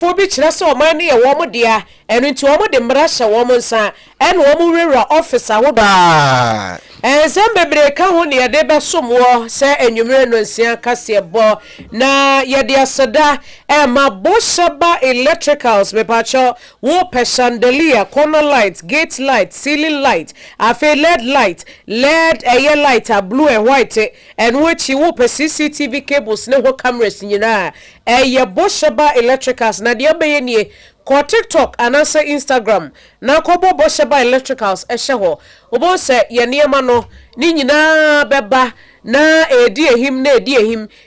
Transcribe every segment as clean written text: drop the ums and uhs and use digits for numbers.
Fobi kyerɛ sɛ ɔman ne yɛ wɔn dea ɛno nti wɔn de mmara hyɛ wɔn nsa ɛna wɔn wura office ahodoɔ ɛnsɛm bebree ka ho ne yɛde bɛsom wɔ sɛ enwumere no nsia kaseɛ bɔ na yɛde aseda ɛma bohyɛba electricals mepakyɛ wo pɛ chandelier corner light gate light ceiling light afei led light light a blue and white ɛno akyi wo pɛ cctv cables ne ho cameras nyinaa ɛyɛ bohyɛba electricals na deɛ bɛyɛ nie ko TikTok anasa Instagram na ko bo bohyɛba electricals ɛhyɛ hɔ obo sɛ yɛ nneɛma no ni nyinaa bɛba na edi ehim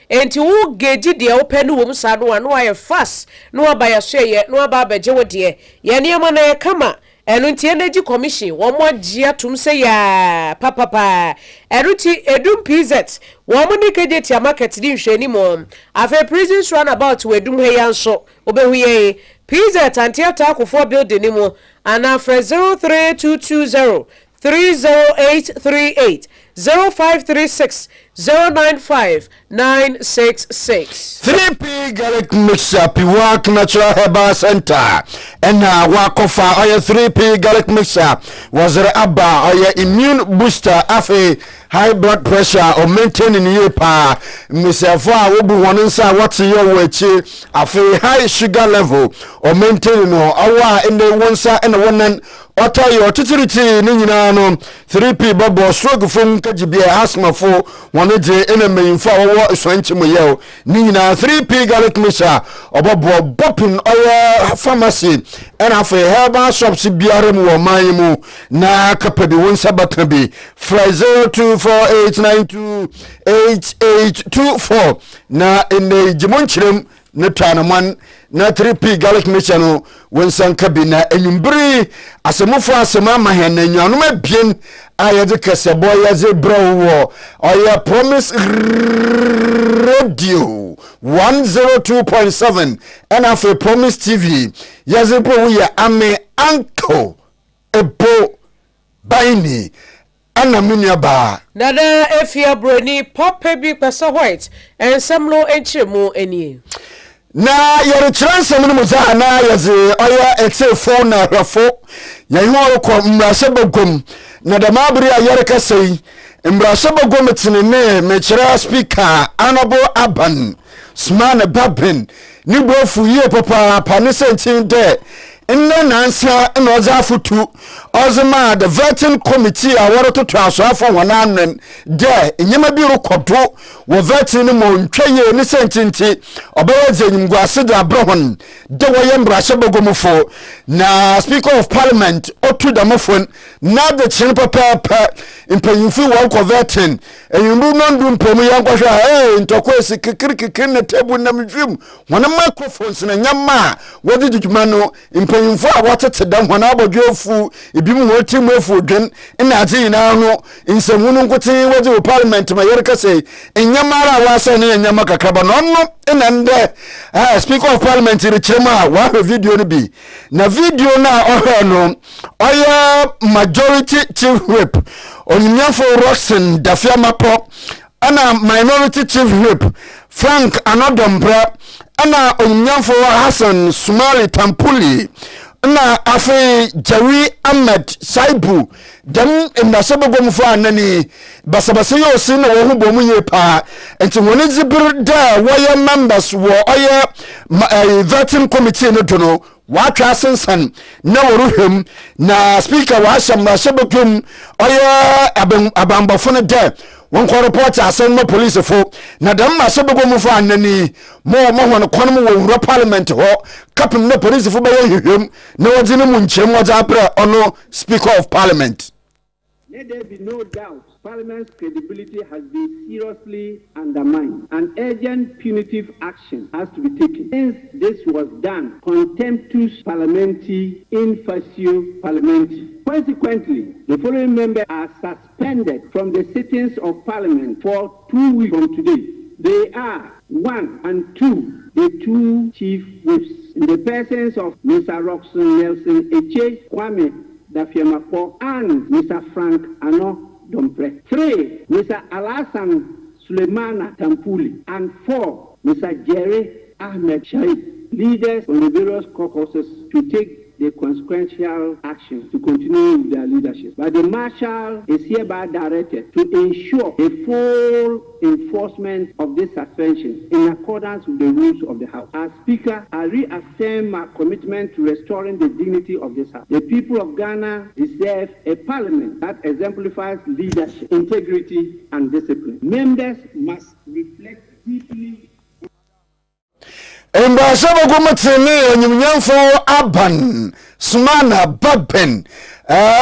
enti wo geji de wo pɛ no wom sa no ano ayɛ fast no aba yɛ so yɛ no aba abɛgye wo de yɛ nneɛma na yɛ kama ɛno nti energy commission wɔn mo agye atum sɛ ya papa ɛno ti edum pz wɔn mo ne keje tia market di nhwɛni mo afɛ prisons run about we edum he yanso obehu yɛ PZ Antiata Akua building ni mo ana fra 03220 30838 0536 095 966 3P garlic mixer Piwak Natural Herbal Center and wakofa oya 3P garlic mixer was abba oya immune booster Afia high blood pressure or maintaining you pa Mr. Wobu Wansa what's your way Afia high sugar level or maintaining our in the one side and one Ota yo titiriti ni nyina no 3P babo stroke from kajibia asthma for one je enemy for wo swanchi mo ye ni nyina 3P garlic mixture obabo bopping oya pharmacy and afa herbal shops biare mu man mu na kapedi won sabata bi 0248928824 na ene jimonchirem ne tanaman na 3P garlic mixture no wonsan kabina enyumbiri asemufo asema mahen na nyanum abien ayede KaseƐ yaze browo oya promise radio 102.7 and after promise TV yaze browo ya ame uncle ebo baini ana munyaba nada Afia Broni pop bi pesa white ensemlo enchemu eni na yere transfer no muza na yaze oya etefo na rafo yayiwo ko mrase bagom na da mabri ayere kasei mrase bagom tinene mechira speaker anabo aban smana babin ni brofu ye papa panesentin de inna nansa na oza futu ozema the vetting committee aworo to transfer wonanen de enyema bi rokodo wo vetting mo ntwaye ni sentinti obawaze nyimguase da brohon de woye mbrahye bogomfo na speaker of parliament otu damofon na de chin papa impanyinfu wo ko vetting enyimbu nondu mpomu yankwahwa ntokwesi kikirikikir na table na mdwim wona microphones na nyama wodi djuma no impanyinfu a watete dam wona abodwofu ebimu wotimu efu dwen na ati na no nsɛmunu nkote wodi wo parliament ma yere kase enyamara wasa ne enyama kakraba no no na nde speaker of parliament ri chema wa video no bi na video na ohwe no oya majority chief whip onyamfo Roxen Dafia Mapo ana minority chief whip Frank Anodombra ana onyamfo Hassan Sumali Tampuli na afi Jawi Ahmed Saibu dem mbasabogomfo anani basabase yo si na wo hubo munye pa enti woni zibir da woye members wo oye vetting committee no to no watwa sensan na woruhim na speaker wa mbasabogom oye abambafo no de won ko report asen no police fo na dem mbasabogomfo anani mo hono kono wo wura parliament ho kapim na police fo be hihim na wodine mu nchem wodza apre ono speaker of parliament. Let there be no doubt, Parliament's credibility has been seriously undermined. An urgent punitive action has to be taken. Since this was done, contemptuous parliamentary in facio parliamentary. Consequently, the following members are suspended from the sittings of Parliament for 2 weeks from today. They are 1 and 2, the two chief whips, in the presence of Mr. Roxen Nelson Eche Kwame Dafiamapo and Mr. Frank Anodompre. 3, Mr. Alasan Suleimana Tampuli. And 4, Mr. Jerry Ahmed Sharif. leaders on the various caucuses to take the consequential action to continue with their leadership. But the marshal is hereby directed to ensure a full enforcement of this suspension in accordance with the rules of the House. As Speaker, I reaffirm my commitment to restoring the dignity of this House. The people of Ghana deserve a parliament that exemplifies leadership, integrity, and discipline. Members must reflect deeply. Embrasaba gomatene onyumnyamfo aban sumana baben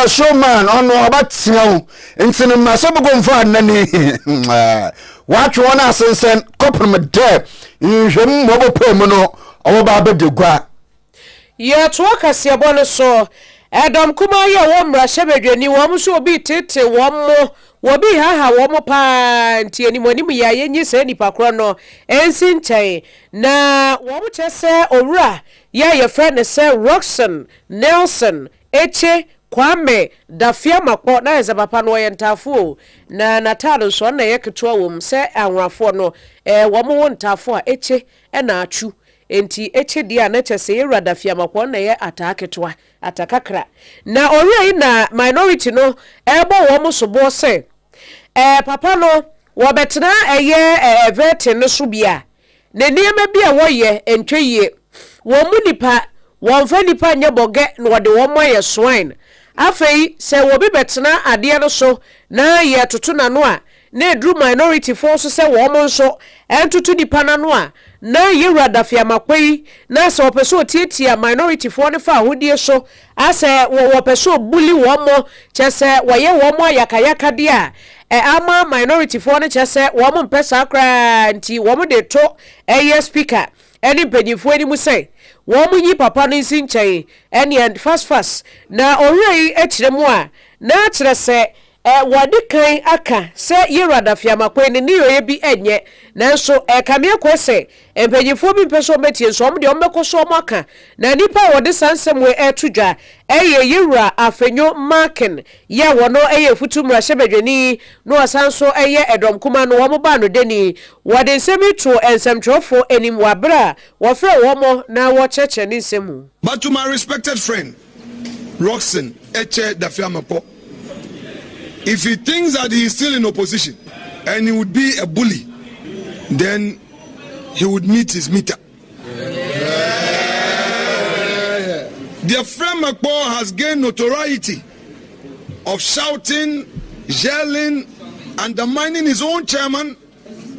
showman ono abatia ntine masaba gomfa nani watwe wona asensen koprum de nhwem mobopem no oba abedegwa ye to kase bone so edom kuma ye wo mra hyebedwani wo mso obi tete wo mo wobi haha wo mo pa nti animonimu ya yenyi se nipa kro no ensi nchen na wo mo chese owura ye friend se Roxanne Nelson eche Kwame Dafia makpo na eze papa no ye ntafo na natalo so na ye ketwa wom se anwafo no wo mo ntafo a eche na achu enti eche dia na chese ye Dafia makpo na ye ataketwa atakakra na ori na minority no ebo wo mo sobo se papa no wo betena eye vete no so bia ne niema bia wo ye entweye wo mu nipa wo mfa nipa nye boge no wode wo moye swine afei se wo bi betena ade no so na ye toto na no a na edru minority force se wo mo nso entutu nipa na no a na ye Dafia makwei na se opeso tietia minority for ne fa hodie so ase wo peso bully wo mo chese wo ye wo mo yakayaka de a ama minority for ne chese wo mo mpesa kra nti wo mo de to speaker eni mpanyifo ani mu sei wo mo yi papa no nsi nchen eni fast na orei ekiremu a na kire se wadi kan aka se ye Dafia makwei ne ni yoye bi enye nanso kamie kwese empanyifo bi mpeso metie so omde ombekoso omaka na nipa wode sansem we etudwa ye afenyo marken ye wono futumra hyebedwani no asanso edom kuma no wo ba no deni wode nsemitu ensemtrofo enim wabra wo fre wo mo na wo cheche ni nsemu. But to my respected friend Roxanne Eche Dafia Mapo, if he thinks that he is still in opposition and he would be a bully, then he would meet his meter. Their friend Makpo has gained notoriety of shouting, yelling, undermining his own chairman,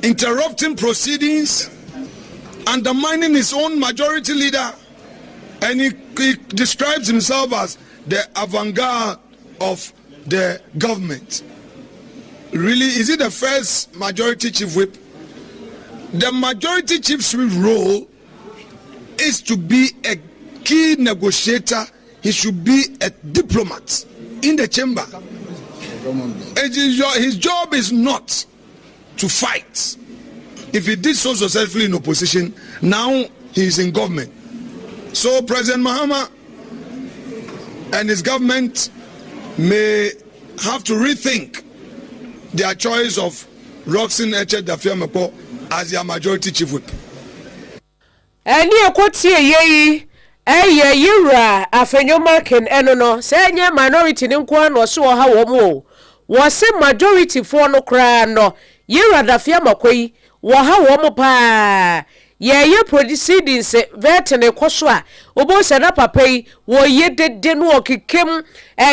interrupting proceedings, undermining his own majority leader, and he describes himself as the avant-garde of the government. Really, is it the first majority chief whip? The majority chief's role is to be a key negotiator. He should be a diplomat in the chamber. His job is not to fight. If he did so successfully in opposition, now he is in government. So President Mahama and his government may have to rethink their choice of Roxanne Eche Dafia Mapo as their majority chief whip. Eni ekotie yeyi yira afenyo marken eno no se nye minority ni nko no so ha wo mo wo se majority for no kra no yira Dafia makwei wo ha wo mo pa ye proceedings vetene koso a obo se na papai wo ye dede no okekem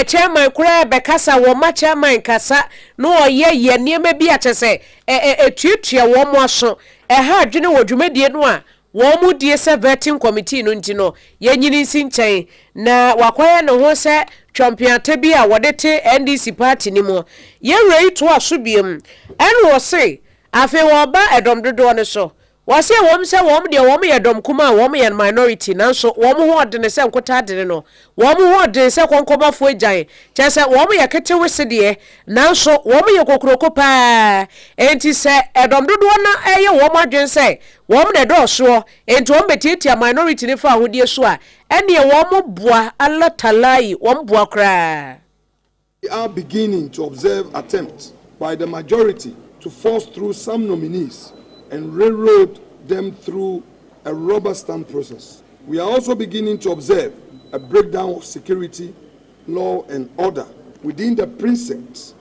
chairman kura bekasa wo ma chairman kasa no ye niema bi atese etuatua wo mo aso ha adwene wo dwumadie no a wo mu die se vetting committee no ntino ye nyini nsinchen na wakwaya no ho se champion bi a wodete NDC party ni mo ye rei to asobiem en wo se afi wo ba edom dodo no so wase wom se wom de wom ye dom kuma wom ye minority nanso wom ho de ne se nkota de no wom ho de se konkobafo agyan chese wom ye kete wese de nanso wom ye kokroko pa enti se edom dodo na eye wom adwen se wom de do so enti wom betitia minority ne fa hodie so a ene wom boa alatalai wom boa kra. We are beginning to observe attempts by the majority to force through some nominees and railroad them through a rubber stamp process. We are also beginning to observe a breakdown of security, law and order within the precincts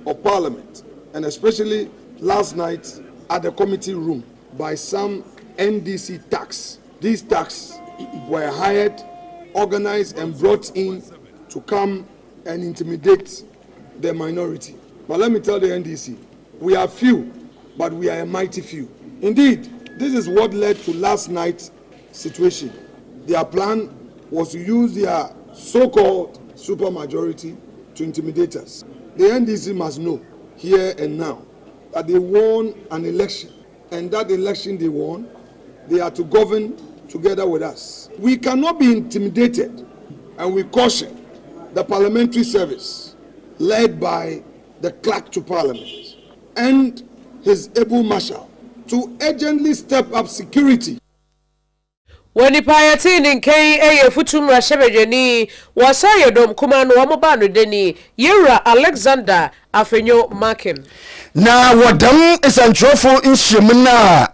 of Parliament, and especially last night at the committee room by some NDC thugs. These thugs were hired, organized and brought in to come and intimidate the minority. But let me tell the NDC, we are few, but we are a mighty few. Indeed, this is what led to last night's situation. Their plan was to use their so-called supermajority to intimidate us. The NDC must know here and now that they won an election, and that election they won, they are to govern together with us. We cannot be intimidated, and we caution the parliamentary service led by the clerk to Parliament and his able marshal to urgently step up security. When the piety in K. A. Futum Rashabajani was a dom command Wamabano Deni, Yera Alexander Afenyo Markin. Now, what them is a trophy in Shimina.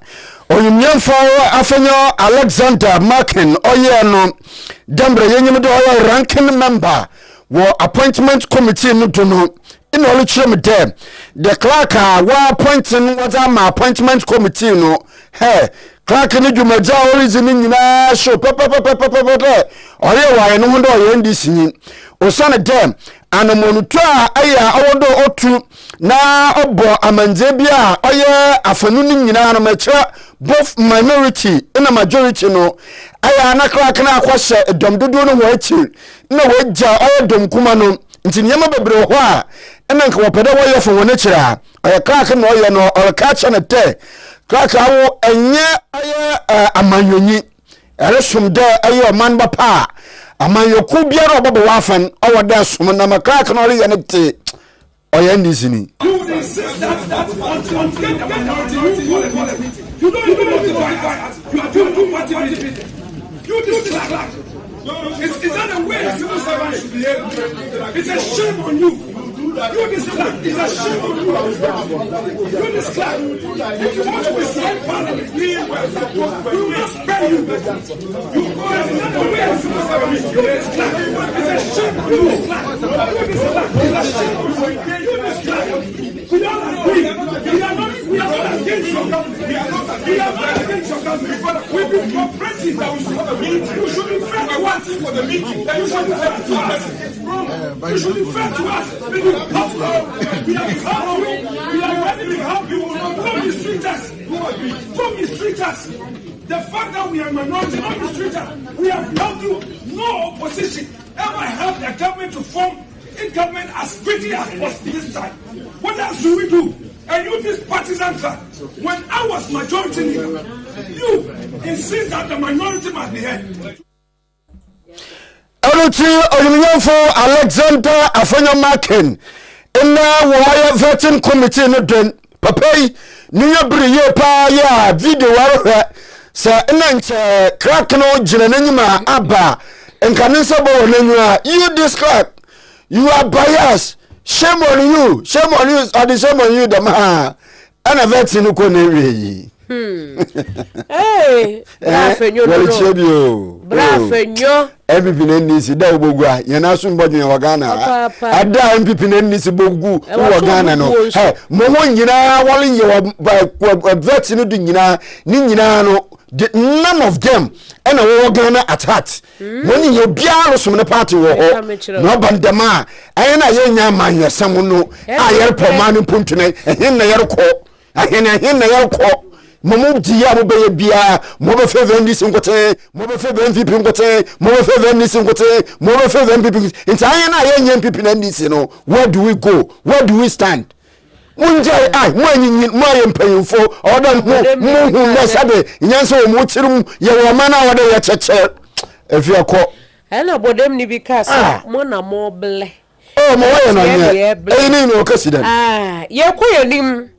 Or you mean for Afenyo Alexander Markin, or no, Dembre Yenimodo ranking member, war appointment committee no to know. In all the there, the clerk were appointing what my appointment committee no. Hey, clerk ni jumaja origin in show papa or you no wonder you this in Osana dem and a monutra aya odo otu na obo amanzebia oye afanu nyina na macha both minority and a majority no aya na clerk na akwase dom dodo no ho achi na wagya oye dom kuma no nti nyama bebre ho a ena nka wopede wo ye fo wona kira oye clerk no oye no or catch na te clerk awo enye oye amanyonyi eresum de aye man ba pa amanyoku biara obobo wafan owo da sum na ma clerk no oye ne te oye ndisini you don't even know you are doing what you this clerk. It's not the way a civil servant should behave. It's a shame on you. You this clerk. It's a shame on you. You this clerk. If you want to be sent Parliament, we will spare you. You go and not the way a civil servant should behave. This clerk. It's a shame on you. You this clerk. It's a shame on you. You this clerk. We don't agree. We are not against your government. We are not against your government. We've been cooperating that you should be fair to us for the meeting. That you should be fair to us. You should be fair to us. We are ready to help you. Don't mistreat us. Don't mistreat us. The fact that we are minority, don't mistreat us. We have helped you. No opposition ever helped the government to form a government as quickly as possible this time. What else do we do? And you this partisan clerk, when I was majority leader, you insist that the minority must be heard. For Alexander Afenyo Markin in the wire vetting committee no den papa new briye pa ya video wara sa enanche crack no gina nanyima aba enkanisa bo nanwa you this crack you are biased. Shame on you. Shame on you. Or the shame on you, the man. And a vet in the corner. Hey, Brafenyo. Everything in this is Dawga. You're not somebody in Wagana. I die in people in this Bogu, Wagana. No, hey, Momonina, while you are vets in the Ninano. None of them and a Wagana at heart. When you be from the party, no bandama. I ain't a young man, someone no. I hear Poman Puntune, and him the Yarko. I hear him the Yarko. Momo Diabo Bia, Mobo Fevenis and Gote, Mobo Feven people Gote, Mobo Fevenis and Gote, Mobo Feven people. It's I young people in this, you know. Where do we go? Where do we stand? Munjay, I, when my paying for, or don't know, Sabe, Yanso, Muchirum, Yawamana, or the church. If you are caught, and about them, because Mona more bleh. Oh, my, I ain't no accident. You're queer him.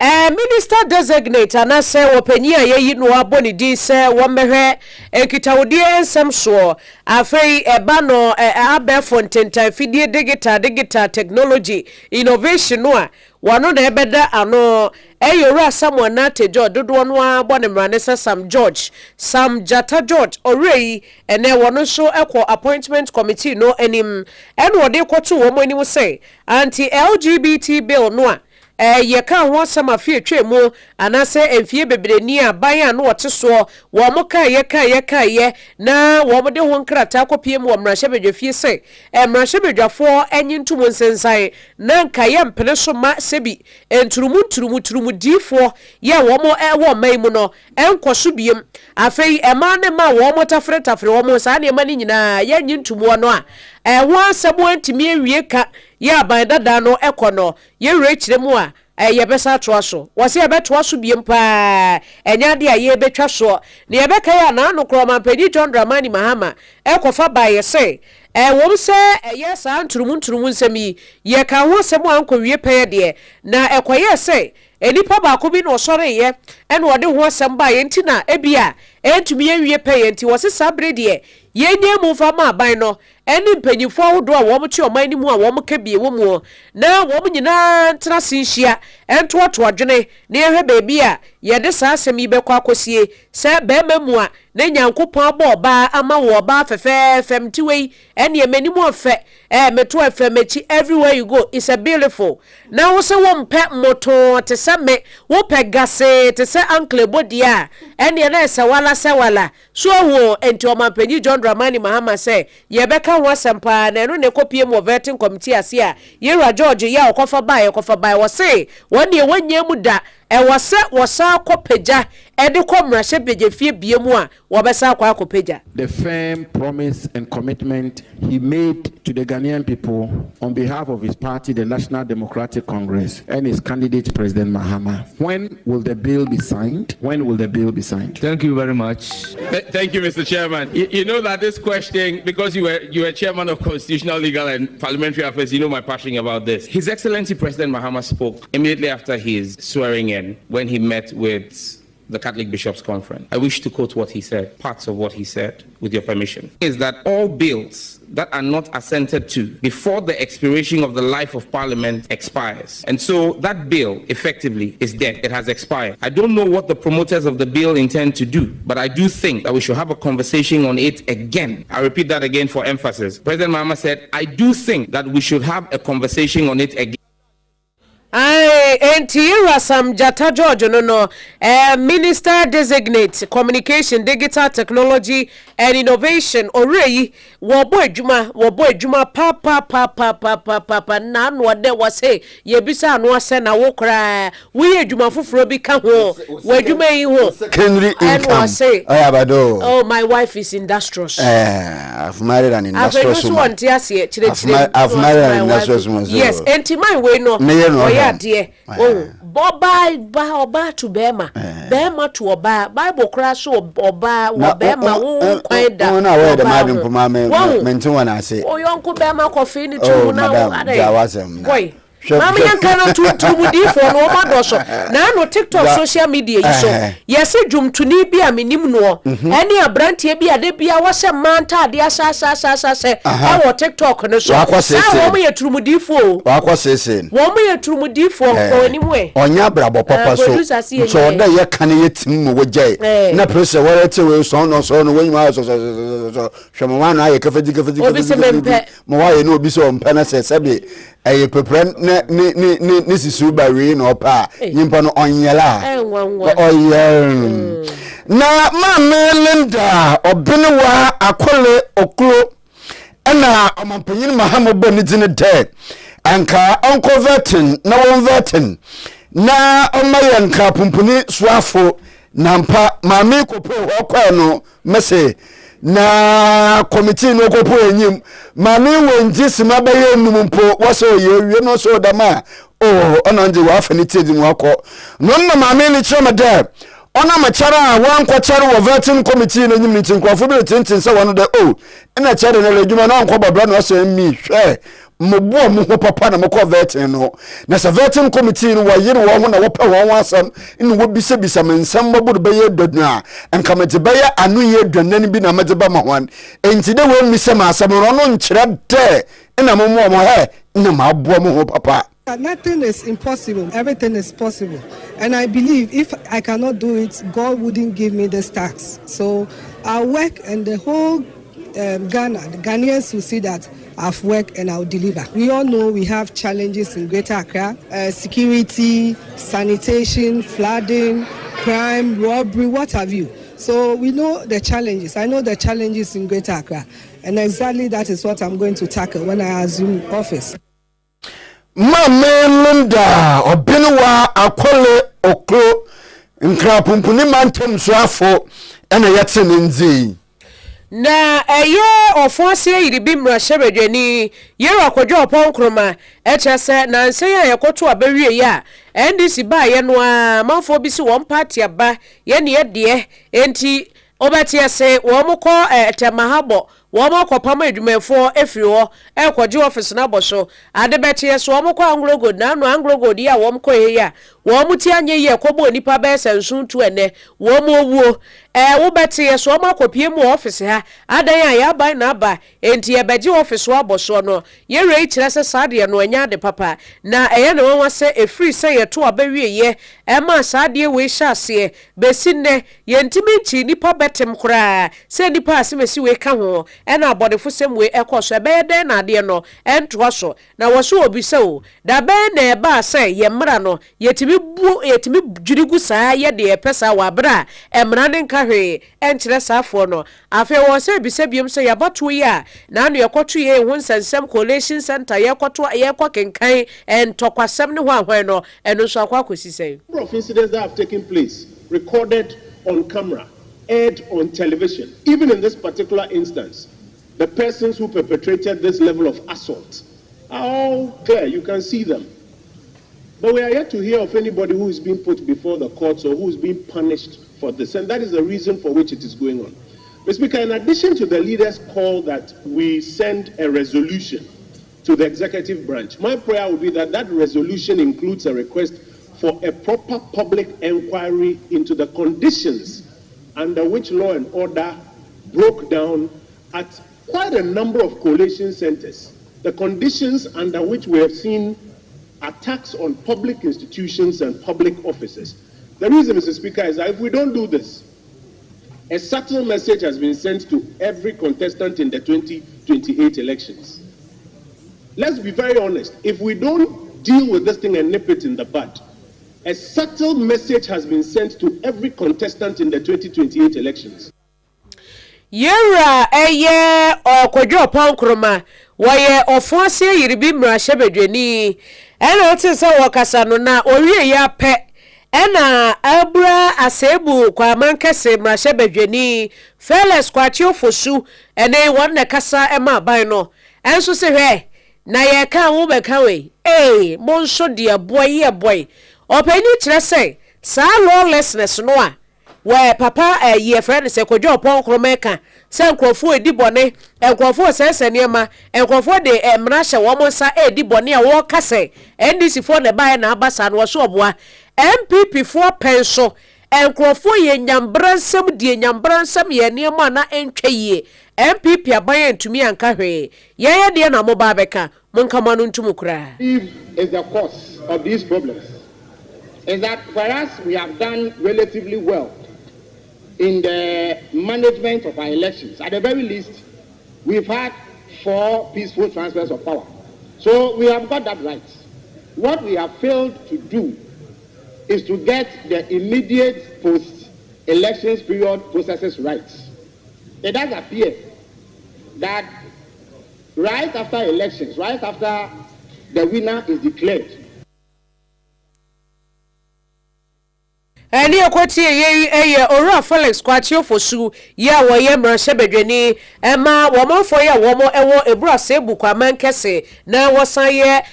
Minister designate anase wopanyi a yeyi no aboni di se wo mehwe ekitawodie ensem so afei eba no abe fontentan fidie digital technology innovation no a wano na ebeda ano eyora someone na tejo dodo no abone mrane se Sam Jata George orei ene wono so ekọ appointment committee no enim en wode kwoto wo mo enim say anti LGBT bill no a ye ka ho sama fie twemu anase emfie bebreni a ban a no wote so wo mo ka ye na wo mo de ho nkrata kopiem wo mrahye bedwafie se mrahye bedwafo enyintum nsensan na nka ye mpene so ma sebi enturumu difo ye wo mo wo man mu no enkoso biem afei ema ne ma wo mo tafre wo mo sa ne ema ni nyina ye nyintum wo no a ho asebo antimi awie ka ye aban dada no ekono ye rechire mu a ye besa toa so wose ye betoa so biem pa enya de ye betwa so ne ye beka ya na no kroma pedi John Dramani Mahama ekofa ba ye se wom se ye sa nturumu nsemi ye ka ho semo ankowie peye de na ekoye se enipa ba ko bi no sore ye ene wode ho asem ba ye ntina ebia entumi ye wie peye nti wose sabre de ye nyemu fa ma ban no eni mpanyifo ahodo a wo mo chi oman ni mu a wo mo ka bie wo mu na wo mo nyina ntra sinhia entoto adwene na ehwe beebi a ye de sa asem yi bekwa akosie se be mamu a na nyankopon aba oba ama wo oba fefe femtiwei eni emanimu ofe meto efe mechi everywhere you go is a beautiful na wo se wo mpe moto te se me wo pe gase te se ankle body a eni na se wala so wo enti o mampanyi John Dramani Mahama se ye beka ho asempa na eno ne kopie mo vetting committee ase a Yera George ya okofa bai wo se won ye wanya mu da wose wosa kopeja ede komrahye bejefie biemu a wobesa akopeja. The firm promise and commitment he made to the Ghanaian people on behalf of his party, the National Democratic Congress, and his candidate President Mahama. When will the bill be signed? Thank you very much. Thank you, Mr. Chairman. You know that this question, because you were chairman of Constitutional, Legal and Parliamentary Affairs, you know my passion about this. His Excellency President Mahama spoke immediately after his swearing in when he met with the Catholic Bishops' Conference. I wish to quote what he said, parts of what he said, with your permission. Is that all bills that are not assented to before the expiration of the life of Parliament expires. And so that bill effectively is dead. It has expired. I don't know what the promoters of the bill intend to do, but I do think that we should have a conversation on it again. I repeat that again for emphasis. President Mahama said, I do think that we should have a conversation on it again. Yera Sam Jata George no Minister designate communication, digital technology and innovation orei wo boy adwuma papa na no de wase ye bisa no ase na wo kra we adwuma foforo bi ka ho wo adwuma yi ho Henry income oh my wife is industrious I've married an industrious woman. I've married an industrious woman. Yes enti man we no yeah dear oh Oba to Bema to Oba Bible crash or Oba Bema won't quite down. I wear the madam for Maame mention when I say oh your uncle Bema coffee to now boy Mama yankana to mudi for no madoso na no TikTok social media iso yes dwum tuni bi a menim no ene abrantie bi ade bia wo se manta ade asasa e TikTok no so wo mo yeturumudifo wo mo yeturumudifo ko animwe onya brabo papa so da ye kan ye tim mo wogye na pressure wo rete we so no we nyima so hwemo wa na ye kafadi mo wa ye no obi so mpana se sebe eye pepren ne sisu ba we no pa nyimpa no onyela na Maame Linda Obenwa Akole Oklo na omampanyin Mahama boni dine de anka onko vertin na won vertin na omayanka pumpuni swafo nampa Maame kopo okwa no mese na committee no kopo enyim Maame wonji sima ba ye numpo wose ye no so dama onanje wa afaniti di mu akọ no na Maame ni chema de ona machara wan kwachara wo vetting committee na nyim ni tinkwafo bi tintin se wono de na chere na ledwuma na nkọ babra na so mi hwe mbo mo ho papa na mko vetting no na sa vetting committee no wayire wo ho na wo pa wo asam ni wo bisa mensam mabudu beye dodnu a enka mede beye anu ye dwanani bi na mede ba ma hwan enti de wo misa ma asam no no nkyere de na mo he na ma abo mo ho papa. Nothing is impossible. Everything is possible. And I believe if I cannot do it, God wouldn't give me this tax. So I'll work and the whole Ghana, the Ghanaians will see that I've worked and I'll deliver. We all know we have challenges in Greater Accra, security, sanitation, flooding, crime, robbery, what have you. So we know the challenges. I know the challenges in Greater Accra. And exactly that is what I'm going to tackle when I assume office. Maame Linda Obenwa Akole Okro Nkrapumpuni mantem so afo ena yetse nzi na ofonse yiribi mrashebedwani yero akwadwo oponkroma echese na nse ya yakoto abawie ya NDC ba ye no a manfo bi si won party aba ye ne ye enti obetie se wo mko temahabo womo kwapama edwumefo efiri ho ekwaje office na bosho adebetie so womo kwa angrogo na no angrogo dia womo ko heya womo ti anye ye kobo nipa be sensuntu ene womo owuo wo betie so womo akopie mu office ha adan ya ban na aba enti ebeje office wa bosho no ye rei kire se sade no anya de papa na eye ne won se efiri se ye to abawie ye ema sade we hyase besinne ye ntimi nchi nipa betem kura se nipa asemesi we ka ho ena abodefo semwe ekoso ebeden na ade no entwa so na wo so obise o da be na eba se ye mra no yetimi jurigu saa ye de pesa wa bra emra ne nka hwe enkyere saafo no Afia wo se bise biem se yabato ya na anu yekoto ye ho nsensem collation center yekoto kenkan entokwasem ne ho ahwan no eno so akwa kosise of incidents that have taken place recorded on camera, aired on television. Even in this particular instance, the persons who perpetrated this level of assault are all clear. You can see them. But we are yet to hear of anybody who is being put before the courts or who is being punished for this. And that is the reason for which it is going on. Mr. Speaker, in addition to the leaders' call that we send a resolution to the executive branch, my prayer would be that that resolution includes a request for a proper public inquiry into the conditions under which law and order broke down at quite a number of collation centers, the conditions under which we have seen attacks on public institutions and public offices. The reason, Mr. Speaker, is that if we don't do this, a subtle message has been sent to every contestant in the 2028 elections. Let's be very honest. If we don't deal with this thing and nip it in the bud, a subtle message has been sent to every contestant in the 2028 elections. Yera okwadwo pankroma waye ofonse yiribi mrashebedwani ena otise wakasa no na owie ya pe ena abra asebu kwa mankese mrashebedwani feles kwachi ofosu ene won ne kasa ema ban no enso se hwe na ye kan wo be kan we monso dia boy openi kire say sa lawlessness no a we papa ye friend se kwadwo ponkroma ka se nkrofo edi bone nkrofo sese niema nkrofo de emra hye wo monsa edi bone a wo kase NDC for ne bae na abasa no so oboa MPP for penso nkrofo ye nyambransam die nyambransam ye niema na entweye MPP aban ntumi anka hwe ye de na mo ba beka monka manu ntumu kura. Is the cause of these problems is that for us we have done relatively well in the management of our elections. At the very least, we've had 4 peaceful transfers of power. So we have got that right. What we have failed to do is to get the immediate post-elections period processes right. It does appear that right after elections, right after the winner is declared, Eni akwati ye ora Felix kwachi ofosu ya wo ye mrashebedwani ema wo monfo ya wo mo ewo ebura sebu kwa mankese na wo san ye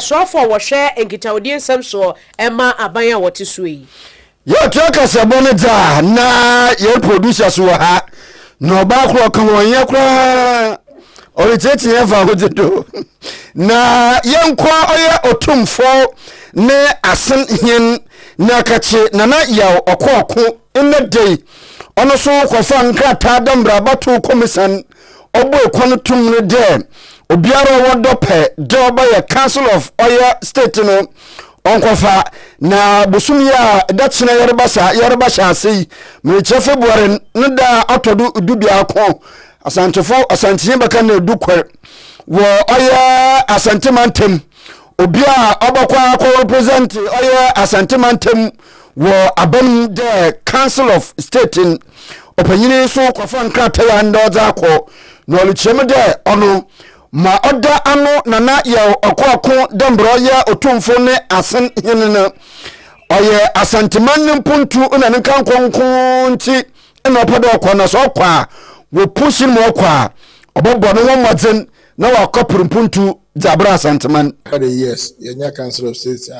sofo wo hwe enkitawodi nsem so ema aban ya wote suyi yo to KaseƐ ne da na ye producers wo ha no ba kro kan wo ye kra Oriteti ever would do. Na yankwa oya otumfo ne asen hien na kache nana yaw okoko in the day. Ono so kofa nkrata dambra batu komisan obo ekwano tumne de. Obiara wodope doba ya Council of Oya State no onkofa na busumi ya datsina yerbasha sei mreche February nda atodu dubia ko asantefo asantiye baka na dukwer wo Oya asantemantem obia obakwa ko represent Oya asantemantem wo abam the Council of State in opanyini so kofa nkrata ya ndoza ko no lucheme de ono ma oda ano nana ya okoko dembro ya otumfo ne asen hinene oye asanteman mpuntu na nkan konkonti na opodo okona so kwa wo pushing mo kwa obobo no won modzen na wa kopuru mpuntu zabra asanteman yes yenya Council of State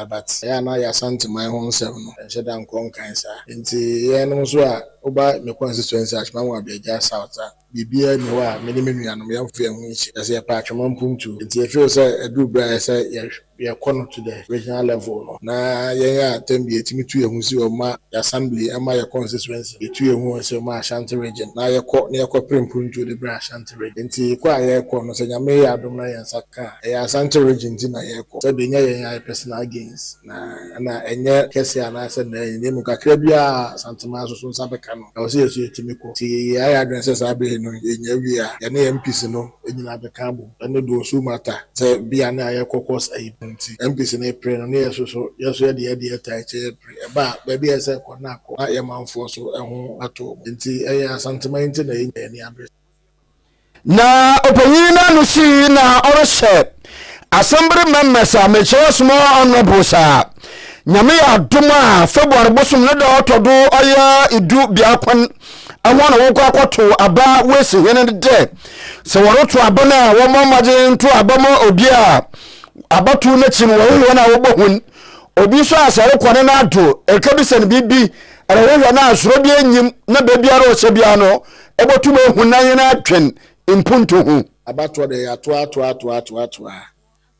but ya na ya asanteman ho nsem no enheda nkon kansa nti ye no so a oba me constituency achman wa beja south bibia ni wa menimenu ya no me amfa hu nchi ese ya pa achman mpuntu nti e feel say edu bra say ye kono to the regional level no na yenya atembi etimi tu ehun si o ma assembly ama ye constituency etu ehun se ma Ashanti region na ye ko mpuntu de bra Ashanti region nti kwa ye ko no se nyame ya adom na ye saka e Ashanti region ti na ye ko se be nya ye personal gains na enye kese ana se na ye mu kakra bia santema so nsa beka no o se yesu etimi ko ti ya address sa be no enya wi a ye na MPs no enyina beka bo ene do so mata se bia na ye kokos ayi MPs na pre no yesu so ye de taiche pre ba be ese ko na ko ye manfo so eho ato nti asantema nti na ye ni abre na opanyina no si na orose assembly members a meche small honorable sa nyame ya doma February bosum ne da otodo oya idu biakwan awon wo kwa kwato aba wesi hene de se woroto abana wo mamaje nto abama obi a abatu na chin wo wo na wo bohun obi so asare kwane na ado ekabisen bibi ara wo na asoro bi enyim na bebiara o sebia no ebotu me hunan na atwen impuntu hu abato de ato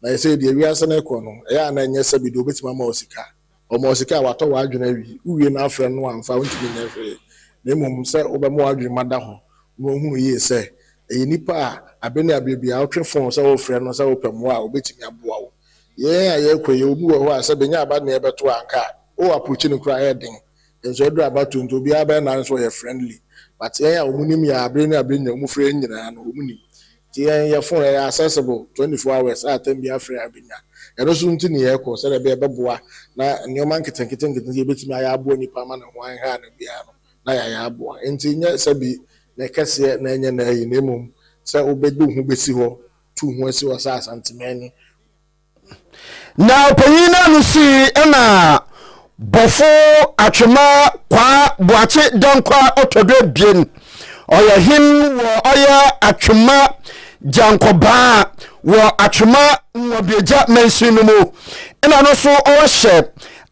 na yese de wiase na ekọ no ya na enye sabi do betima ma osika wato wa adwena wi uwie na afre no amfa wontumi na hwe na emom se obemo adwena mada ho no hunu ye se nipa abene abebia otwe fon se wo frɛ no se wo pɛmo a obetimi aboa wo ye aye kwoye obi wo ho ase benya aba na ebeto anka o approach no kra heading enso edu abato nto obi aba na nso ye friendly but ye ya omunim ya abene nya omu frɛ nyina no omunim ti ye phone ya accessible 24 hours atem bia frɛ abenya eno so nti ne ye ko se be beboa na nyoma nketen ye betimi aya aboa nipa ma na ho an ha na bia no na ya aboa nti nya sabi na kase na enye na yi nemum se obedu hu besi ho tu hu esi wo sa santimani na opanyina no si na bofo atwema kwa boache dankwa otodo bien oya him wo oya atwema jankoba wo atwema wo beja mensinu mu ina no so o hye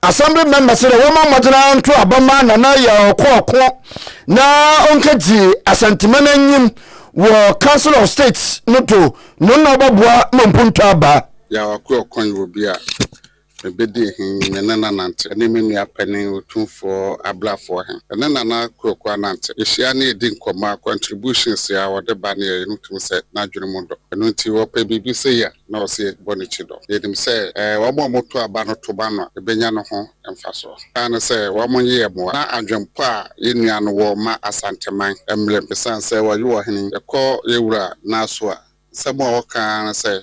assembly members re wo mamodena nto abama na ya okoko na onkaji asantimana nyim wo Council of States noto no na babua mampunto aba ya Akua kon wo bia ebedi hin menana nante ene menu apene otumfo ablafo hin ene na Akua nante ehia na edi nkoma contributions ya wode ba na ye nutum se na adwene mondo eno nti wo pe bibi se ya na o se Broni chido yedim se wo mo moto aba no to ba no ebenya no ho emfaso ana se wo mo ye mo na adwempo a yenua no wo ma asanteman emlem besan se wo yo hin ekọ yewura na so a se mo wo kan se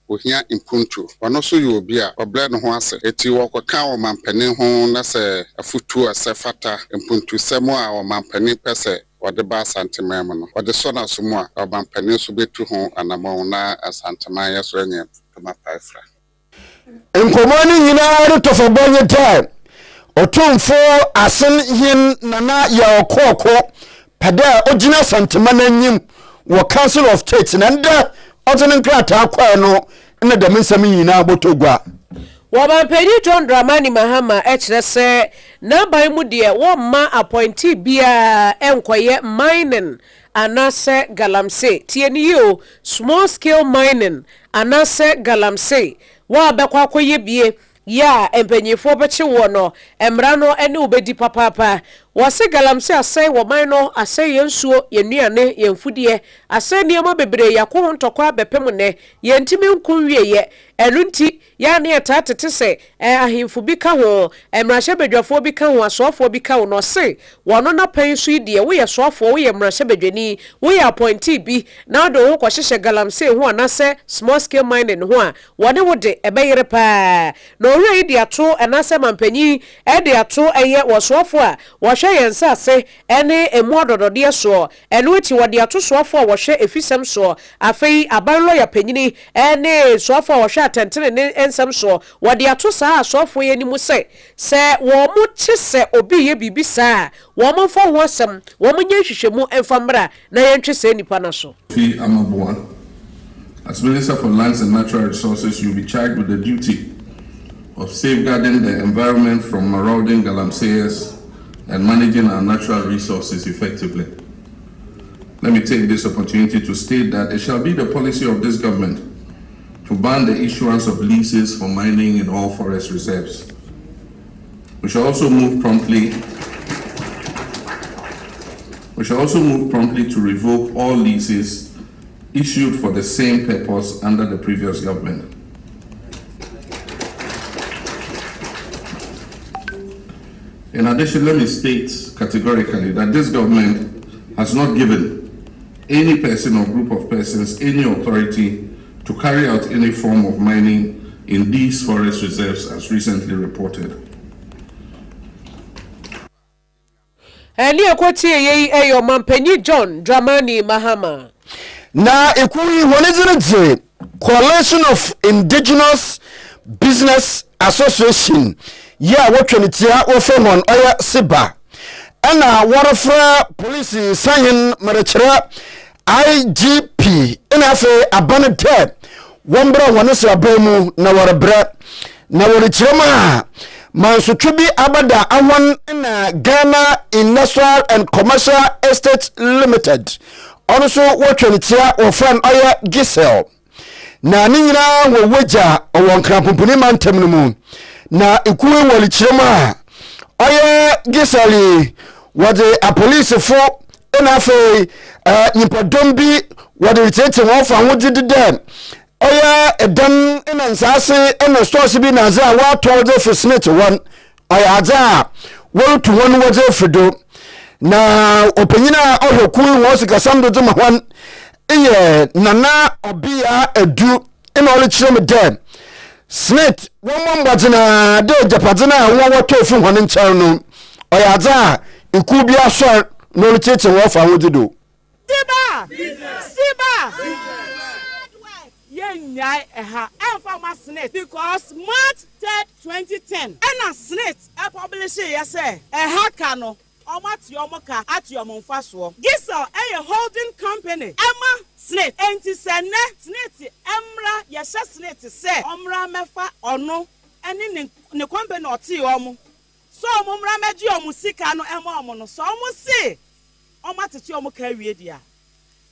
ohia impuntu ono so yo obi a oble no ho ase eti wokoka o mampani ho na se afutu ase fata impuntu semo a o mampani pese wode ba santemam no wode so na so mu a o mampani so betu ho anamo na asanteman yeso enye to mapaifra enkomani nyina ru to fobonye time otumfo asen hin nana ya okoko pada ogina santeman anyim wo Council of State na nda Otenin krata akwa no na da mensam nyina botogwa Wabampeni John Dramani Mahama ekire se na ban mu de wo ma appointee bia enkoye mining anase galamsey tieni yo small scale mining anase galamsey wa bekwa akoye bie ya empanyefo beche wo no emra no ene obedi papapa wase galamsey asai wo man no asai yensuo yenuane yemfudie asai niema bebre yakwo ntokwa bepem ne yentimi nkunwie ye elunti ya ne etatete se ahemfo bi ka ho emrahye bedwafo bi ka ho asofo bi ka ho no se wono na pansu ide wo ye sofo wo ye mrahye bedwani wo ye appointee bi na do wo kwahye galamsey ho anase small scale mining ho a wone wode ebeyere pa no ore ide ato anase mampanyi ede ato eye wo sofo a wo hwe yensa se ene emu ododode so eno eti wode ato sofo a wo hwe efisem so afei aban lawyer panyini ene sofo a wo hwe atentene ne ensem so wode ato saa sofo ye ni mu se wo mu chese obi ye bibi saa wo mu fo ho sem wo mu nya hwehwemu enfamra na yentwe se nipa na so. As Minister for Lands and Natural Resources, you'll be charged with the duty of safeguarding the environment from marauding galamseyers and managing our natural resources effectively. Let me take this opportunity to state that it shall be the policy of this government to ban the issuance of leases for mining in all forest reserves. We shall also move promptly to revoke all leases issued for the same purpose under the previous government. In addition, let me state categorically that this government has not given any person or group of persons any authority to carry out any form of mining in these forest reserves as recently reported. Eli akwati eyo mampanyi John Dramani Mahama. Na ekuri wonezere Coalition of Indigenous Business Association ya wotwenitia ofemon oya siba ana warofra police sanyin marechera IGP ina afe abanete wombra wonese abamu na warabra na worichirema mansutwi abada awan na Ghana Industrial and Commercial Estate Limited also wotwenitia ofan oya Gisel na ninyina woweja owonkrampumpuni mantem mu na ikuwe wolichirema oya Giseli wade a police fo ina afe nipadombi wade ritete wofa wodide dem oya edan ina nsase ina stores bi na za wa towde for smith one oya aza wotu won wode fido na opanyina ohwekun wo sika samdo de mahwan iye nana obia edu ina olichirema dem Smith won mbagina de japadina won wato fi hon nchar no oyaza iku bia so no litete wo fa wodido Siba yenya eha enfa Smith because March 3rd 2010 and Smith e publish ye say eha ka no omati omoka ati omfa so Gisel a holding company Emma Smith enti sene Smith emra ye hye Smith say omra mefa ono eni ne company oti omo so omra meji omo sika no ema omo no so omo se omatete omo ka wie dia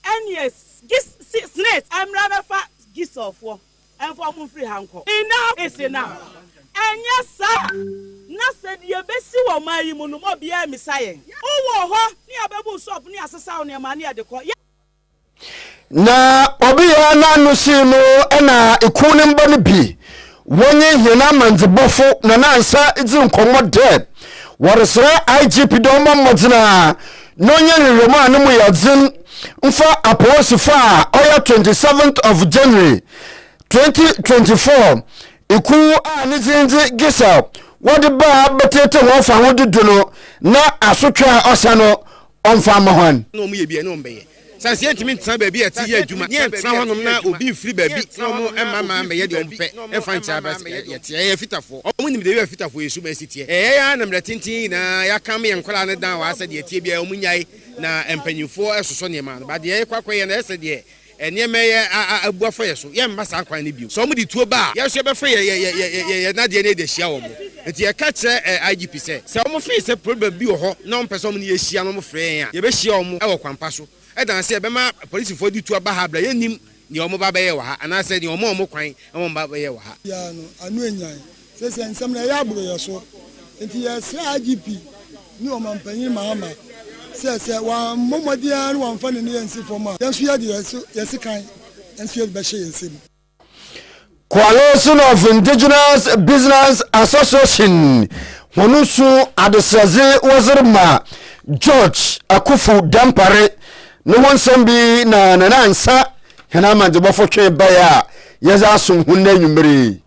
and yes Smith emra mefa Gisel for and for omo free hanko enough is enough and yes sir na said ye besi wo mayi mu no mo bia misaye wo ho ni ababu shop ni asesa wo ne ma ni adeko na obiya na nusimo ena ikune mbani bi wonye hina manzibofo na nansa izi nkomo de waresra IGP do mmodina nonye reremo anemu yadzin mfa aposifa oya 27th of January 2024 iku anizinzi Gisel wode ba betete won fa wodudu no na asotwa osano onfa mahwan no mu ye bia no mbeye sanse entimi ntra ba bia ti ye adwuma ye ntra honom na obi free ba bi no mu emama mbeye de ompe e fancha ba ye tie ye fitafo omu nim de ye fitafo yesu ba sitie ya na mratintin na ya kam ye nkola ne dan wa asa de tie bia omu nyai na empanyufo esoso ne ma ba de ye kwakwaye na ese de enye meye abuafo ye so ye mba sa kwan ne bio so mu di tuo ba ye so be fe ye na de ne de hia wo mo enti ye ka che IGP se omo fe se problem bi wo ho na omo person ne ye hia no mo frɛ ya ye be hia omo e wo kwampa so edanse bema police for di tu aba ha bra yenim ni omo ba beye wa ha anase ni omo kwan omo ba beye wa ha ya no anu enyan se nsem na ya aburo ye so enti ye se IGP ni omo mpanyin Mahama se wa momodia no wa mfa ne yensi foma yensu ya de yesi kan yensu ya be hye yensi. Coalition of Indigenous Business Association Honusu Adesraze Wazirma George Akufu Dampare no one sambi na nansa henama de bofotwe baya yeza asum hunne nyumre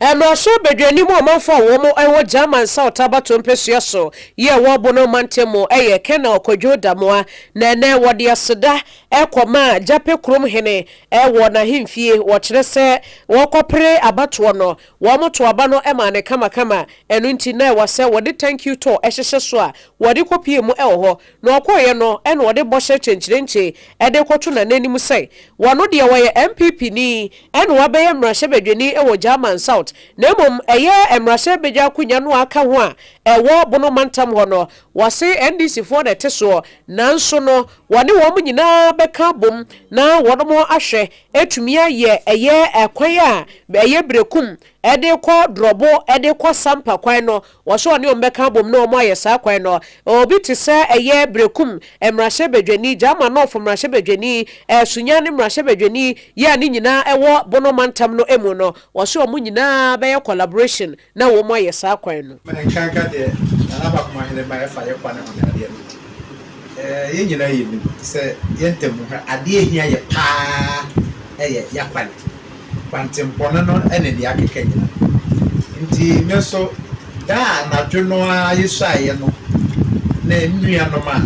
Emrasho bedwani mu amanfo wo mo ewo German South abato mpesua so ye wo bono mantemo eye Kena Okwadwo damoa na ene wode aseda ekoma Jape krom hene ewo na himfie wo kire se wo kopre abato no wo moto aba no ema ne kama enu nti na wo se wode thank you to ehhehye so a wode kopie mu ewo ho na okoye no ene wode boshe chenchirenche ede kwoto na nanim se wono de wo ye MPP ni ene wo be Emrasho bedwani ewo German South Nemum eye Emrasho beja kunya no aka ho a ewo bono mantam ho no wase NDC for the teso nanso no wone wo nyina beka bom na wono mo ahwe etumia ye eye ekwan a eye brekum ede ko drobo ede ko sampa kwan no wase wone ombeka bom na omo aye sa kwan no obi ti se eye brekum Emrasho bedwani jama no fo Emrasho bedwani sunya ne Emrasho bedwani ya ni nyina ewo bono mantam no emu no wase omo nyina be collaboration na wo mo aye sa kwan no menkanka de na ba kuma hele ba efa ye kwa na ho de ye nyina ye ni se ye ntemu ade ehia ye pa eye yakwan kwantempono no ene de akeka nyina nti meso da na dwono a yesu aye no na nnua no ma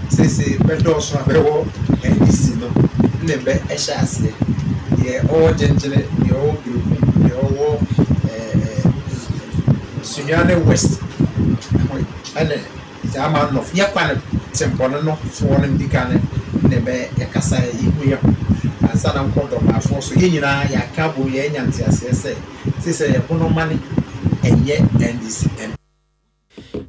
sese bedo so abewo ndisi no ne be ehya ase ye o genjere ye o group ye o Sunyane West ane jama no yakwan tempono no so won mbikane ne be yakasa yiku ye ansa na nkodo ma fo so ye nyina yakabo ye nyanti asese sese ye bono mani enye NDCM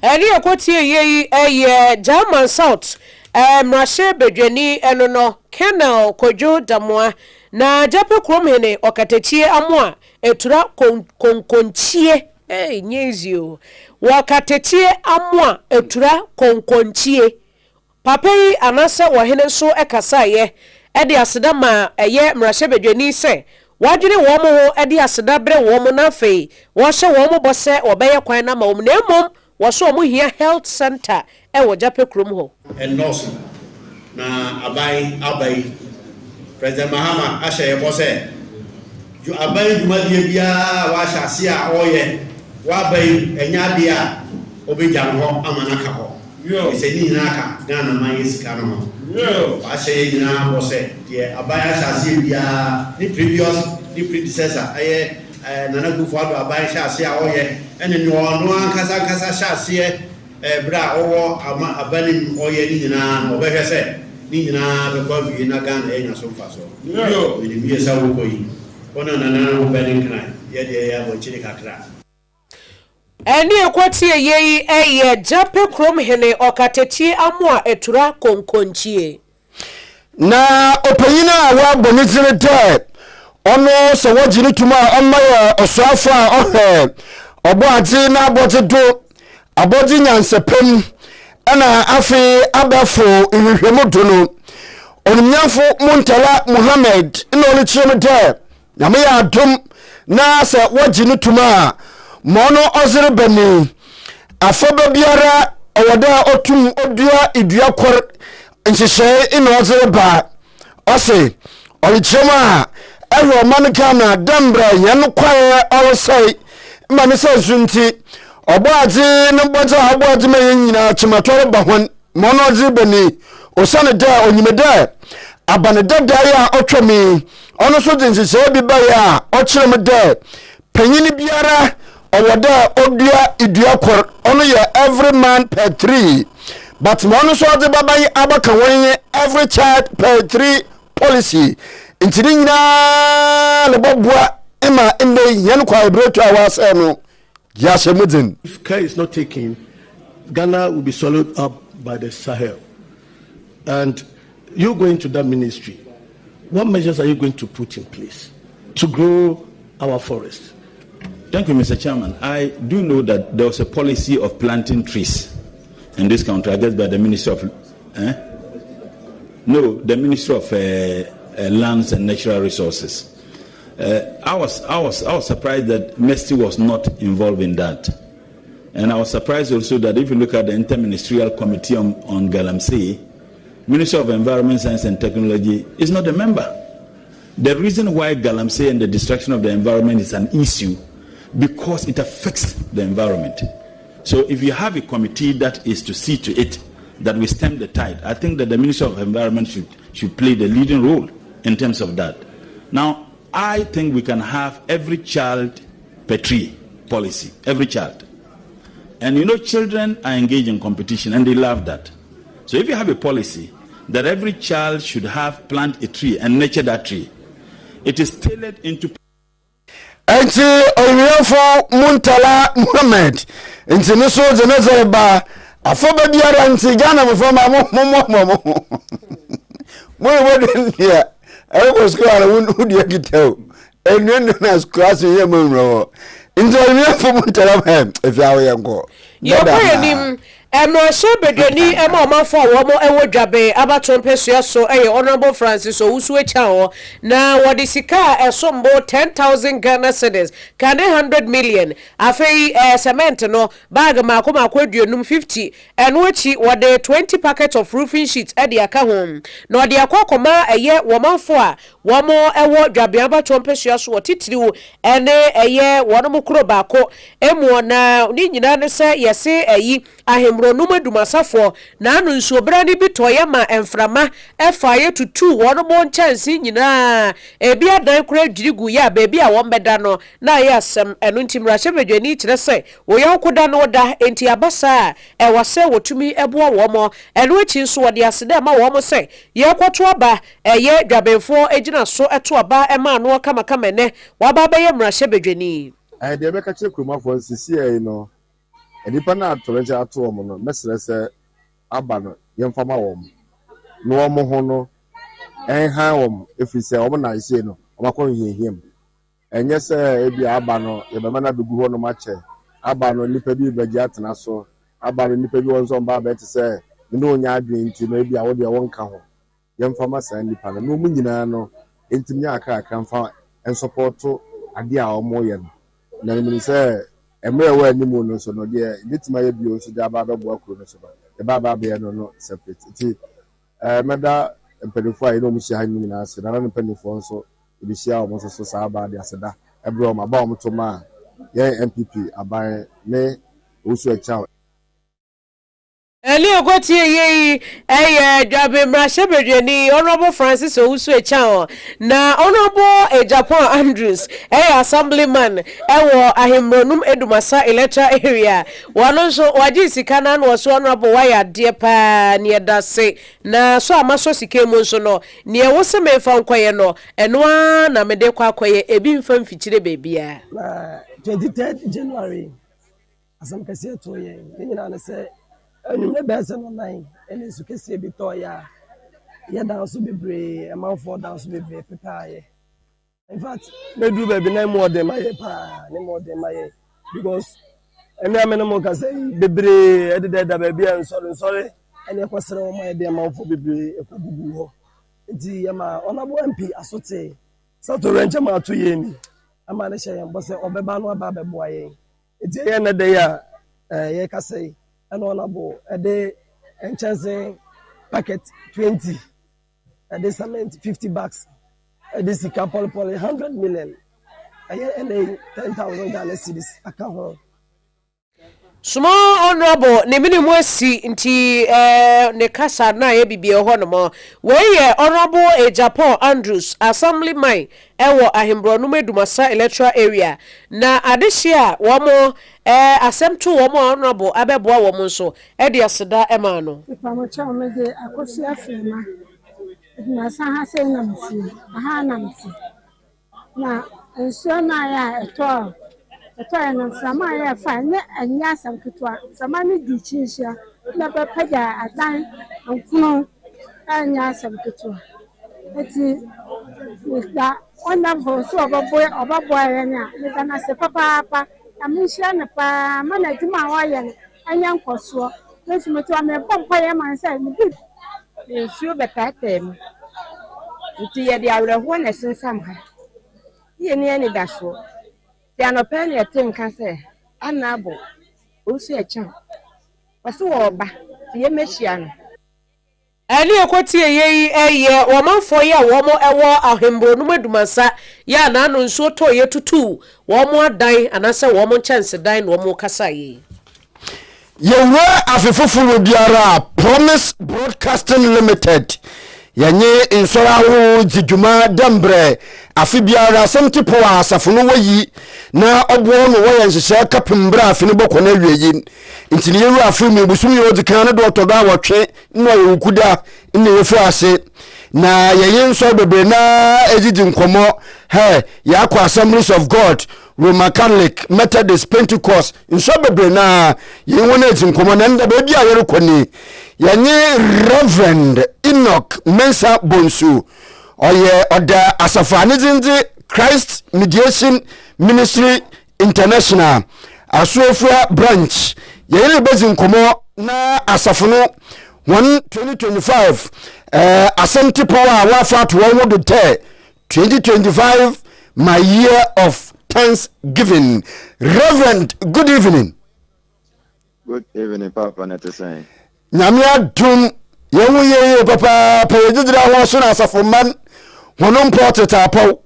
eni ekotie ye eye German South Emrasho bedwani eno no Kena Okwadwo damoa na Jape krom hene okatechie amoa etura konkonchie nyezio wakatechie amwa etura konkonchie papai anase wahene so ekasaye ede aseda ma eye Emrasho bedwani se wadwene wo mo ho ede aseda bre wo mo na fei wo hye wo mo bose obeye kwan na ma wo na mom wo so mo hia health center wo Jape krom ho enoso na abai President Mahama ashe bose ju abai dumadie bia wa hyase a oye wa bai enya dia obeja no ho amanaka ho yo ise ni naka Ghana man yesika no ho yo wa hyɛ nyina bose die abai hyase bia ni predecessor aye nana gufo ado abai hyase a oye ene no ankasa hyase bra owo abanim oye ni nyina obehwese ni nyina be kwa vi na Ghana enya so mfa so yo ni bi esa wo koyi ona nana wo benin kan ye de ya bo chiri kakra eni ekwatie ye eye Jape krom hene okatechie amoa etura konkonchie na opanyina wa bonitire de ono so wajini tuma omaya osoafa ohe oboati na aboti do abodi nyansepem ana afi abafo ihwehwemu dono onumnyafo Muntala Muhammad ina olichire de na me ya dum na se wajini tuma mono ozire bani afoba biara owoda otum odua idua kor nhihye ina ozire ba ose olichema ewo man Ghana dambra yen kwae olsai mane se sunti oboazi ne bota oboazi me nyina chimatoro bahon mono ozire bani osane da onyimeda abane dada ya otwemi ono so nhihye bi ba ya ochirem de panyini biara owoda odua idua kor ono ye every man per 3 but mono so de babai abaka won every child per 3 policy intini nyina le bobua ema ende yen kwa ibreto awase no yashemudin. If care is not taken, Ghana will be swallowed up by the Sahel, and you go into that ministry, what measures are you going to put in place to grow our forests? Thank you, Mr. Chairman. I do know that there was a policy of planting trees in this country, I guess by the Ministry of... No, the Ministry of Lands and Natural Resources. I was surprised that MESTI was not involved in that. And I was surprised also that if you look at the Interministerial Committee on Galamsey, Ministry of Environment, Science and Technology is not a member. The reason why Galamsey and the destruction of the environment is an issue because it affects the environment. So if you have a committee that is to see to it that we stem the tide, I think that the Ministry of Environment should play the leading role in terms of that. Now, I think we can have every child per tree policy, every child. And you know, children are engaged in competition and they love that. So if you have a policy that every child should have plant a tree and nurture that tree, it is tailored into... Enti oyefo Muntala Muhammad enti no so je nazare ba afoba biara enti Ghana mo fama mo wode I was going to do it. And then as class here, Munro. Enjoy me for Muntala, if you are young. You're Emrashe Bedeni Emma for Womo Ewo Jabe Abaton Pesia so Honorable Francis Ouswe Chao. Now what is Sika a sombo 10,000 Ghana cedis, can 100 million. Afei cement no bag Makoma Quadium 50 and which what the 20 packets of roofing sheets at the Akahom. No the Akokoma a year woman for Womo Ewo Jabe Abaton Pesia so titlu and a year one mukro bako Emo na Nina say yase a ye ahemro numa dumasafo na anu nso brani bi toye ma emframa efaye tutu wono mo chance nyina ebi adan kura dirigu ya bebi a won beda no na ya asem enu ntimrahye bedwani kire se wo yankoda no da enti abasa e wase wotumi ebo wo mo enu echi nso wode asede ma wo mo se ye kwoto aba eye dwabenfo egina so eto aba e ma no kama kama ne waba be ye mrahye bedwani de be ka kire kromafo nsisi e no enipa na atọrọja atọ ọmụ no mesere se aba no yemfama wom no ọmụ ho no enha wom efise ọmụ na ise no ọmakọ hihiem enye se ebi aba no yebema na begu ho no mache aba no nipa bi beji atena so aba no nipa bi wonso mba ba ete se ne onya adwen nti no ebi awode wonka ho yemfama sa nipa no mu nyina no entimnya aka mfa en supporto ade a ọmụ ye no na nimini se emre wa ni mu no so no de bitima ye bio so da ba bebo akuro no so ba e ba ba be no separate ti meda empedifo ayi no mu shi ha ni na ase na na empedifo nso ebi shi a o so so sa ba de aseda ebre o ma ba o to ma ye MPP aban ne osu e cha Eli ogoti ye Jabe Mrashe Bedwani Honorable Francis Owusu Echao na Honorable Japan Andrews assemblyman ewo ahimronum Edumasa electoral area wanonso waji sikana no so Honorable waya de pa ne dase na so amaso sike mu nso no ne wo se mefa nkoye no eno na mede kwa akoye ebi mfa mfichire bebia 23 January asam kase to ye nyina na se anumne bese no nine ene su kese bi to ya dance bebre amanfo dance bebre prepare in fact me do baby na more than my pa ni more than my because ene amene mo kase bebre edede da baby en sorry ene kwesere o my dey amanfo bebre ekogugu ho nti ma onabo MP asote sato renche ma to ye ni ama ne hye mbo se obeba no aba beboa ye nti ye na dey a ye kase and honorable a day and chasing packet 20 a day cement 50 bucks a day sika poly 100 million and a 10,000 Ghana cedis account. Small honorable ne minimum si nti ne kasa na ye bibie ho no mo we ye honorable Japan Andrews assemblyman ewo ahimbronum Edumasa electoral area na adehia wo mo asemto wo mo honorable abeboa wo mo nso e de aseda e ma no ipa mo cha me de akosi afema na sa ha se na mfi ha na mfi na enso na ya eto na sama ya fa ne anya sam kitwa sama ne di chinhia na be paja adan ankuno anya asɛm ketewa eti da wonderful so ɔbɛboa yɛn a meda no ase papaapa na menhyia no paa ma na adwuma a wɔyɛ no ɛnyɛ nkɔsoɔ mesumɛti wa mebɔ mpa yɛ man sɛ ne bi nsuo bɛtaataa mu nti yɛde awerɛhoɔ na ɛsensam ha yɛ ne anidasoɔ nti anɔpɛ ne yɛte nka sɛ ana abɔ ɔsu ɛkyɛn wɔse wɔɔba nti yɛmɛhyia no ɛne ɛkɔtie yɛyi ɛyɛ wɔmanfoɔ yi a wɔn ɛwɔ ahemburonum adumasa yɛ anaano nsuo tɔ yɛ tutu wɔn adan anaasɛ wɔn nkyɛnsedan na wɔn kasa yi yɛwura afefoforo biara Promise Broadcasting Limited yɛnye nsɔre ahorow dzi dwuma dɛmbrɛ afe biara asɛm tipo a asafo no wɔyi na ɔboɔ no wɔyɛ nhyehyɛ kapem berɛ afe no bɔkɔ no awie yi nti ne yɛwura afe mu busum yɛ ɔdzi kan no de ɔtɔ do awɔtwe na ɔyɛ okuda ne yɛfiri ase na yɛyɛ nsɔre bebree na ɛgyegye nkɔmmɔ yɛakɔ Assemblies of God, Roman Catholic, Methodist, Pentecost nsɔre bebree na yɛn wɔn agyi nkɔmmɔ na nda baabi a yɛrekɔ ni yɛnye Reverend Enoch Mensa Bonsu ɔda asafane dzinze Christ Mediation Ministry International Asuofua branch yɛyɛ bezi nkɔmmɔ na asafo no 2025 asɛmte power a wafa to wɔn do tɛ 2025 my year of thanksgiving. Reverend, good evening. Good evening, Papa Netesai. Nyame adom yewu yeye papa pa yedidira ho so na asafo man hono mpɔteta paw.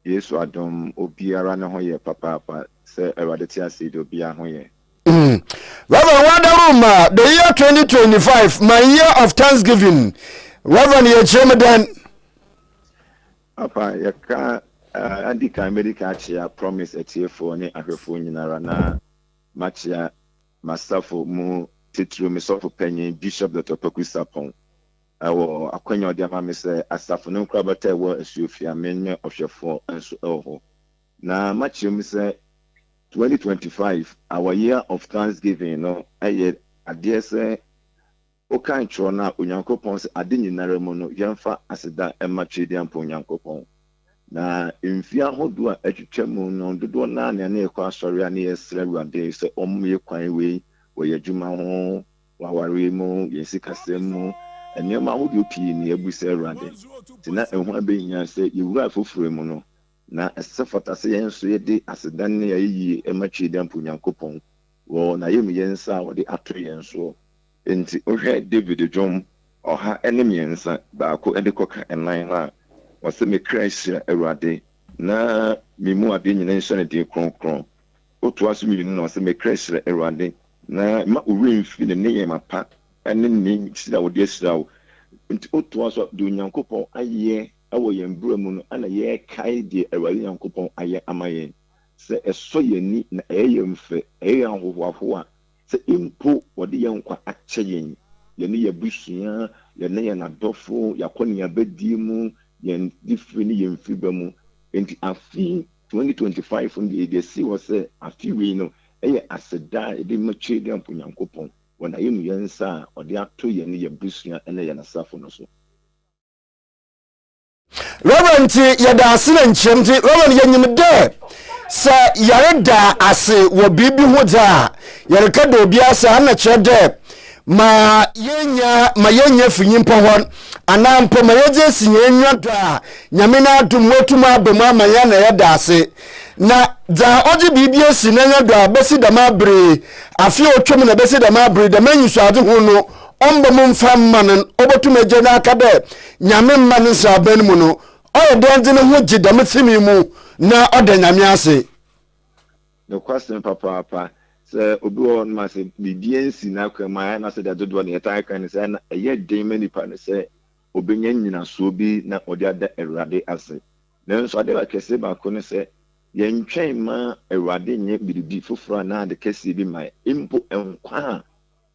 Yesu adom obiara ne ho ye papa se Awurade ti ase de obiara ho ye. Reverend Wadaruma, the year 2025, my year of thanksgiving. Reverend Yechemedan. Papa yaka andi kan medical chia promise etiefo ne ahwefo nyinara na machia masafo mu titru misofo penyin Bishop Dr. Pakusapon. Awo akwanya odi ama me se asafo no krabata ewo asuofia menye ohwefo enso ewo. Na machia me se 2025 our year of thanksgiving no aye ade se o kan tro na onyankopon se ade nyinara mu no yemfa aseda ema twedi ampo onyankopon na mfia hodo a atwitwa mu no dodo na na ekwa asori na yesra ruade se omye kwan we wo yadwuma ho waware mu yesikasem mu enema hodo pii na ebusa ruade tina ehu abenya se yewura afoforo mu no na esefata se yenso yedi asedan ne yayi ematwedi ampo nyankopon wo na yemi yensa wode ato yenso enti ohwe David Jom oha enem yensa baako edikoka enan ha wase me Christ Awurade na mimu ade nyina nso ne de kronkron otu aso mi no wase me Christ Awurade na ma orenfi ne ne mapa ene ne sida wode asira wo enti otu aso do nyankopon aye awo yen bramu no ana ye kai de Awurade nyankopon aye amaye se eso yeni na eyemfe eyanhohoaho se impo wode yenkwa ache yen yeni yabusua yeni ye nadofo yakoni abedi mu yen difreni yemfi bamu enti afi 2025 ndi de si wo se afi we no eye aseda ede matwe de ampo nyankopon wona yemu yensa ode ato yeni yabusua ene ye nasafo no so. Reverend yada asene nkyem ti Reverend yenyim de sa yareda ase wo bibi ho da yareka do obi ase ana kyerede ma yenya finyimpo hon anampo ma yeje sinye nwadwa nyame na adum wotum abemu amanya na yada ase na da oje bibi esi na nwadwa besi da mabre afi otwom na besi da mabre da manyisu ade ho no omba mu mfa manen obotum eje na aka de nyame manen sa ban mu no oye denze ne ho gye da mfimi mu na oda nyame ase no question papa se obi won ma se bibiensi na kwama na se da dodo na yetan kan se na eye den mani pa ne se obenya nyina so bi na odi ada Awurade ase nanso ade ba kese ba ko ne se yentwen ma Awurade nye biribi foforo na ade kese bi mai impo enkwa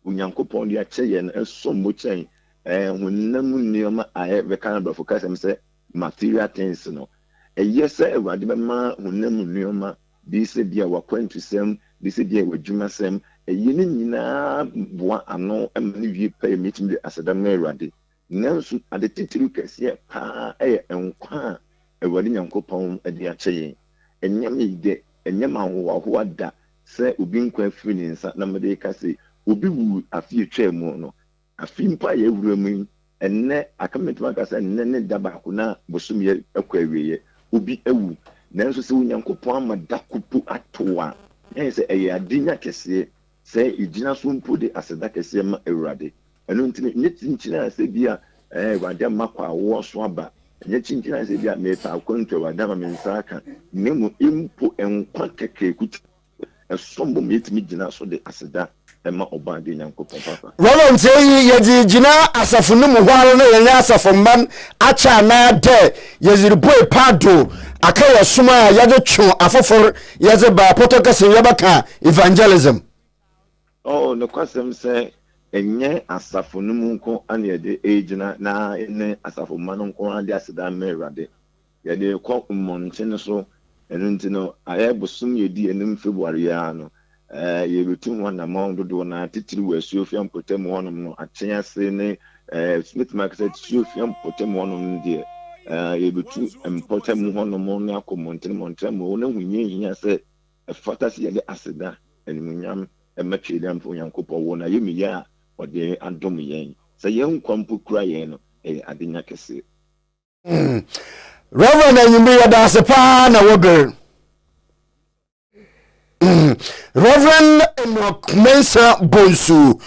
Onyankopon dia kyeye na esommo kyen honam nneoma aye be kan do focus am se material things no eye se Awurade be ma honam nneoma bi se dia wakwantu sem bi se dia wadwuma sem eye ne nyina boa ano am ne wie pa meeting de asedam na Awurade nanso ade titiri kɛseɛ paa ɛyɛ nkwa a Awurade Nyankopɔn de akyɛ yɛn ɛnyɛm yide ɛnyɛm ahohoahoa da sɛ obi nkwa afiri ne nsa na mede ka sɛ obi wu afie twaa mu no afie mpo a yɛwura mu ɛnnɛ akametuma ka sɛ nnɛ ne da baako na bosom yɛ akɔ awieɛ obi awu nanso sɛ Onyankopɔn ama da kopo ato a ɛyɛ sɛ ɛyɛ adenya kɛseɛ sɛ ɛgyina so mpo de aseda kɛseɛ ma Awurade ɛno nti ne tinkyina sɛ bi a Awurade ama kɔ awoɔ so aba ɛnyɛ tinkyina sɛ bi a mepa akwantu Awurade ama me nsa aka ne mu mpo nkwa kɛkɛ kuti ɛsɔmbɔ metimi gyina so de aseda ɛma ɔba de Nyankopɔn papa Roland yi yɛdi gyina asafo no mu hwaro na yɛnyɛ asafo man acha na de yɛziri boy pado aka yɛ soma a yɛde two afofor yɛze ba potokase yɛbaka evangelism no kwasɛm sɛ ɛnyɛ asafo no mu nko ane yɛde gyina na ne asafo man nko ade aseda ma Awurade yɛde kɔ mmɔnten so ɛno nti no ayɛ bosom yɛdi anim February ya no yɛbetum hɔ namɔn dodoɔ na titiri wɔ Asuofia mpɔtam hɔnom no akyɛn ase ne Smith Market Asuofia mpɔtam hɔnom no deɛ yɛbetu mpɔtam hɔnom ne akɔ mmɔnten mu na hunyehia sɛ ɛfata sɛ yɛde aseda animuonyam ɛmɛtwe dɛ mpo Nyankopɔn wɔ na yɛmiyɛ a ɔde adom yɛn sɛ yɛn nkwa mpo kura yɛn no ɛyɛ adenya kɛseɛ Reverend Anyimbi yɛda ase paa na wɔbɛr Reverend Enoch Mensa Bonsu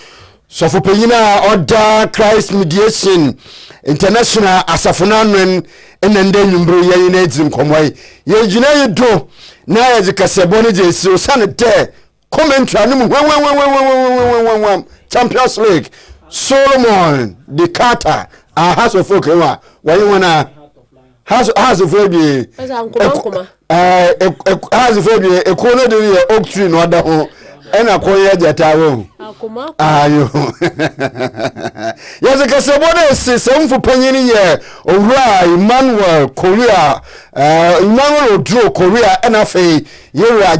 sɔfo panyin a ɔda Christ Mediation International asafonanen enende nyumbro yɛn na edim kɔmɔi yɛgyina yɛdo na yɛdze kasɛbɔ ne gye si osane dɛ commentary no mu Champions League Solomon de Carter a House of Folk wa wɔyɛ wɔna House of Folk House of Folk ekono de yɛ oak tree no da ho ɛna kɔyɛ jata wo ayo yɛsɛ kasɛbɔ ne sɛmfo panyin yɛ owura Emmanuel Korea Emmanuel Odro Korea ɛna afei yɛwura